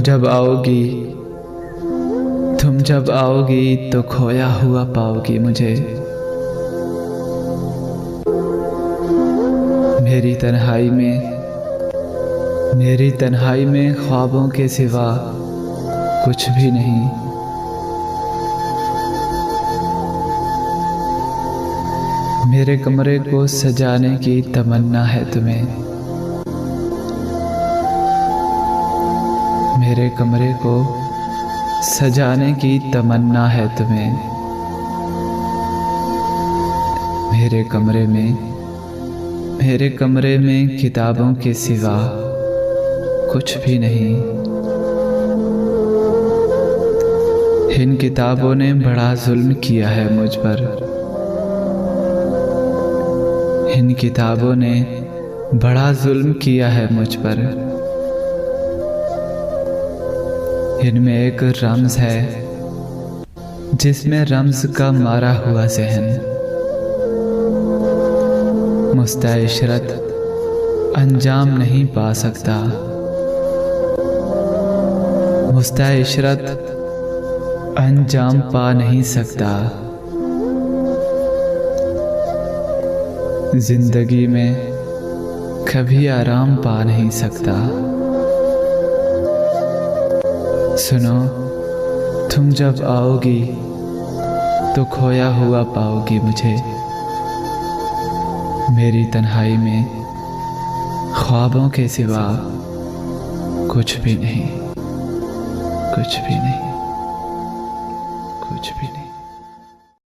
जब आओगी तुम जब आओगी तो खोया हुआ पाओगी मुझे। मेरी तन्हाई में ख्वाबों के सिवा कुछ भी नहीं। मेरे कमरे को सजाने की तमन्ना है तुम्हें। मेरे कमरे को सजाने की तमन्ना है तुम्हें। मेरे कमरे में किताबों के सिवा कुछ भी नहीं। इन किताबों ने बड़ा जुल्म किया है मुझ पर। इन किताबों ने बड़ा जुल्म किया है मुझ पर। इनमें एक रम्ज़ है जिसमें रम्ज़ का मारा हुआ ज़हन मुस्ताइशरत अंजाम नहीं पा सकता। मुस्ताइशरत अंजाम पा नहीं सकता। जिंदगी में कभी आराम पा नहीं सकता। सुनो, तुम जब आओगी तो खोया हुआ पाओगी मुझे। मेरी तन्हाई में ख्वाबों के सिवा कुछ भी नहीं, कुछ भी नहीं, कुछ भी नहीं।